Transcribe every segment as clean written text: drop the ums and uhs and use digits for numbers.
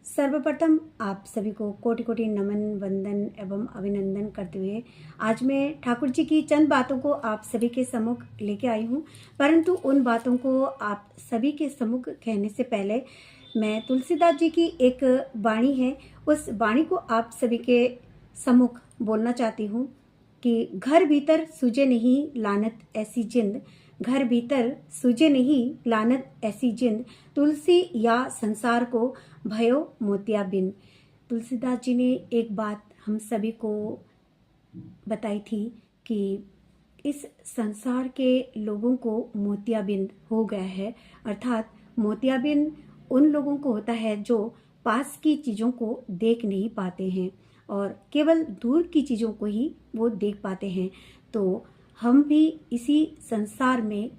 सर्वप्रथम आप सभी को कोटि कोटि नमन वंदन एवं अभिनंदन करते हुए आज मैं ठाकुर जी की चंद बातों को आप सभी के सम्मुख लेके आई हूँ। परंतु उन बातों को आप सभी के सम्मुख कहने से पहले मैं तुलसीदास जी की एक वाणी है, उस वाणी को आप सभी के सम्मुख बोलना चाहती हूँ कि घर भीतर सूझे नहीं लानत ऐसी जिंद, घर भीतर सूझे नहीं लानत ऐसी जिंद, तुलसी या संसार को भयो मोतिया बिन। तुलसीदास जी ने एक बात हम सभी को बताई थी कि इस संसार के लोगों को मोतियाबिंद हो गया है, अर्थात मोतियाबिंद उन लोगों को होता है जो पास की चीज़ों को देख नहीं पाते हैं और केवल दूर की चीज़ों को ही वो देख पाते हैं। तो हम भी इसी संसार में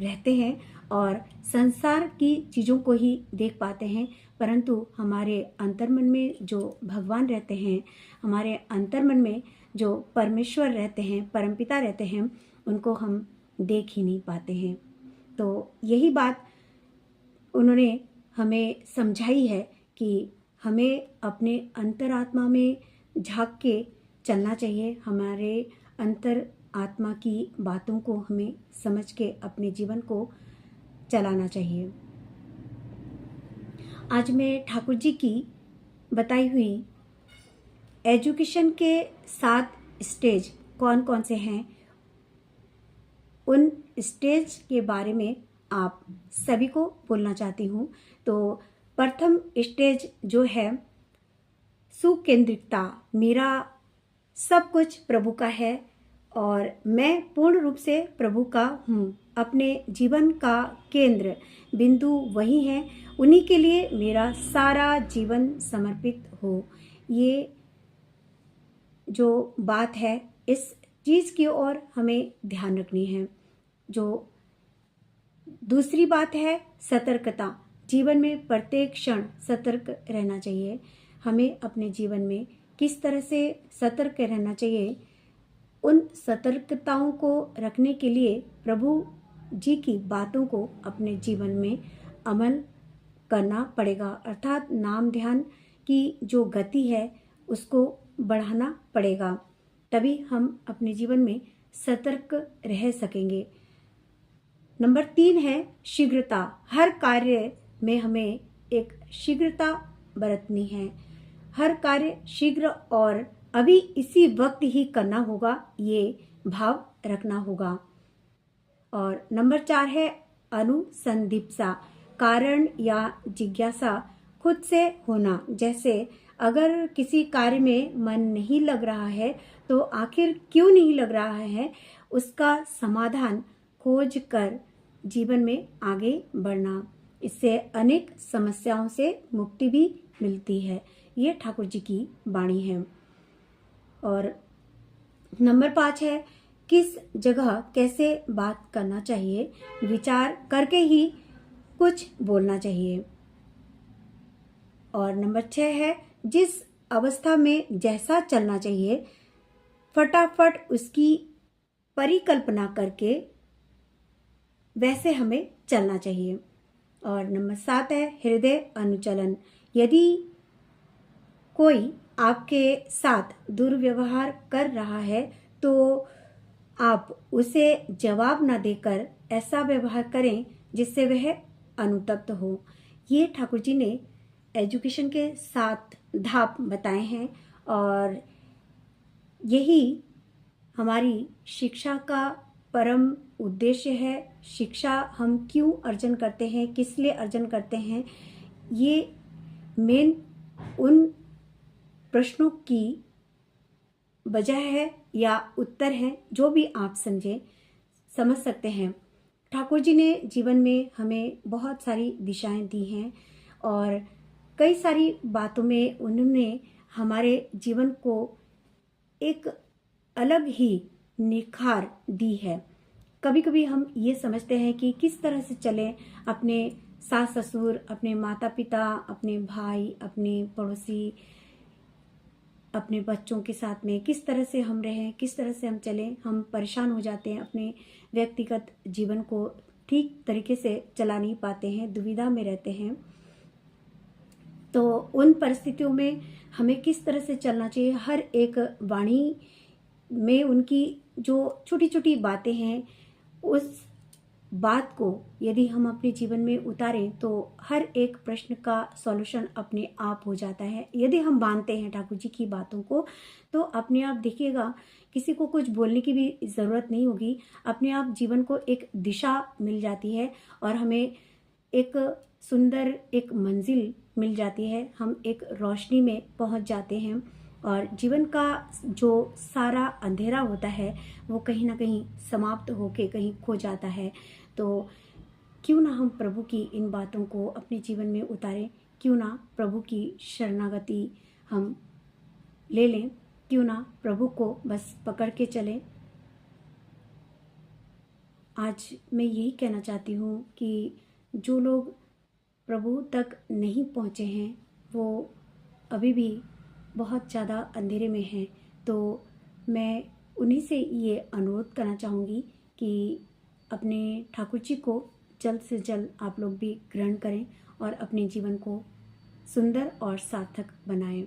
रहते हैं और संसार की चीज़ों को ही देख पाते हैं, परंतु हमारे अंतर्मन में जो भगवान रहते हैं, हमारे अंतर्मन में जो परमेश्वर रहते हैं, परमपिता रहते हैं, उनको हम देख ही नहीं पाते हैं। तो यही बात उन्होंने हमें समझाई है कि हमें अपने अंतरात्मा में झांक के चलना चाहिए, हमारे अंतर आत्मा की बातों को हमें समझ के अपने जीवन को चलाना चाहिए। आज मैं ठाकुर जी की बताई हुई एजुकेशन के 7 स्टेज कौन कौन से हैं, उन स्टेज के बारे में आप सभी को बोलना चाहती हूँ। तो प्रथम स्टेज जो है सुकेंद्रितता, मेरा सब कुछ प्रभु का है और मैं पूर्ण रूप से प्रभु का हूँ, अपने जीवन का केंद्र बिंदु वही है, उन्हीं के लिए मेरा सारा जीवन समर्पित हो। ये जो बात है, इस चीज़ की ओर हमें ध्यान रखनी है। जो दूसरी बात है सतर्कता, जीवन में प्रत्येक क्षण सतर्क रहना चाहिए। हमें अपने जीवन में किस तरह से सतर्क रहना चाहिए, उन सतर्कताओं को रखने के लिए प्रभु जी की बातों को अपने जीवन में अमल करना पड़ेगा, अर्थात नाम ध्यान की जो गति है उसको बढ़ाना पड़ेगा, तभी हम अपने जीवन में सतर्क रह सकेंगे। नंबर 3 है शीघ्रता, हर कार्य में हमें एक शीघ्रता बरतनी है, हर कार्य शीघ्र और अभी इसी वक्त ही करना होगा, ये भाव रखना होगा। और नंबर 4 है अनुसंधिप्सा, कारण या जिज्ञासा खुद से होना। जैसे अगर किसी कार्य में मन नहीं लग रहा है तो आखिर क्यों नहीं लग रहा है, उसका समाधान खोज कर जीवन में आगे बढ़ना, इससे अनेक समस्याओं से मुक्ति भी मिलती है। ये ठाकुर जी की वाणी है। और नंबर 5 है किस जगह कैसे बात करना चाहिए, विचार करके ही कुछ बोलना चाहिए। और नंबर 6 है जिस अवस्था में जैसा चलना चाहिए फटाफट उसकी परिकल्पना करके वैसे हमें चलना चाहिए। और नंबर 7 है हृदय अनुचलन, यदि कोई आपके साथ दुर्व्यवहार कर रहा है तो आप उसे जवाब न देकर ऐसा व्यवहार करें जिससे वह अनुतप्त हो। ये ठाकुर जी ने एजुकेशन के 7 धाप बताए हैं और यही हमारी शिक्षा का परम उद्देश्य है। शिक्षा हम क्यों अर्जन करते हैं, किस लिए अर्जन करते हैं, ये मेन उन प्रश्नों की वजह है या उत्तर है, जो भी आप समझ सकते हैं। ठाकुर जी ने जीवन में हमें बहुत सारी दिशाएं दी हैं और कई सारी बातों में उन्होंने हमारे जीवन को एक अलग ही निखार दी है। कभी कभी हम ये समझते हैं कि किस तरह से चलें, अपने सास ससुर, अपने माता पिता, अपने भाई, अपने पड़ोसी, अपने बच्चों के साथ में किस तरह से हम रहें, किस तरह से हम चलें, हम परेशान हो जाते हैं, अपने व्यक्तिगत जीवन को ठीक तरीके से चला नहीं पाते हैं, दुविधा में रहते हैं। तो उन परिस्थितियों में हमें किस तरह से चलना चाहिए, हर एक वाणी में उनकी जो छोटी छोटी बातें हैं, उस बात को यदि हम अपने जीवन में उतारें तो हर एक प्रश्न का सॉल्यूशन अपने आप हो जाता है। यदि हम मानते हैं ठाकुर जी की बातों को, तो अपने आप देखिएगा किसी को कुछ बोलने की भी ज़रूरत नहीं होगी। अपने आप जीवन को एक दिशा मिल जाती है और हमें एक सुंदर एक मंजिल मिल जाती है। हम एक रोशनी में पहुंच जाते हैं और जीवन का जो सारा अंधेरा होता है वो कहीं ना कहीं समाप्त होके कहीं खो जाता है। तो क्यों ना हम प्रभु की इन बातों को अपने जीवन में उतारें, क्यों ना प्रभु की शरणागति हम ले लें, क्यों ना प्रभु को बस पकड़ के चलें। आज मैं यही कहना चाहती हूँ कि जो लोग प्रभु तक नहीं पहुँचे हैं वो अभी भी बहुत ज़्यादा अंधेरे में हैं। तो मैं उन्हीं से ये अनुरोध करना चाहूँगी कि अपने ठाकुर जी को जल्द से जल्द आप लोग भी ग्रहण करें और अपने जीवन को सुंदर और सार्थक बनाएं।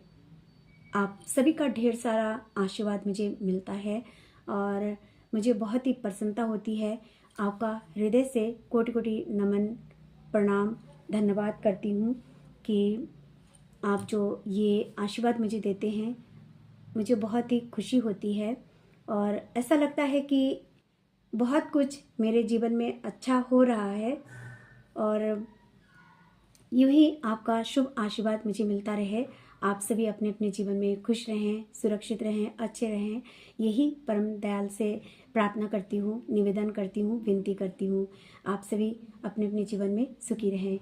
आप सभी का ढेर सारा आशीर्वाद मुझे मिलता है और मुझे बहुत ही प्रसन्नता होती है। आपका हृदय से कोटि कोटि नमन, प्रणाम, धन्यवाद करती हूँ कि आप जो ये आशीर्वाद मुझे देते हैं, मुझे बहुत ही खुशी होती है और ऐसा लगता है कि बहुत कुछ मेरे जीवन में अच्छा हो रहा है और यूं ही आपका शुभ आशीर्वाद मुझे मिलता रहे। आप सभी अपने अपने जीवन में खुश रहें, सुरक्षित रहें, अच्छे रहें, यही परम दयाल से प्रार्थना करती हूँ, निवेदन करती हूँ, विनती करती हूँ। आप सभी अपने अपने जीवन में सुखी रहें।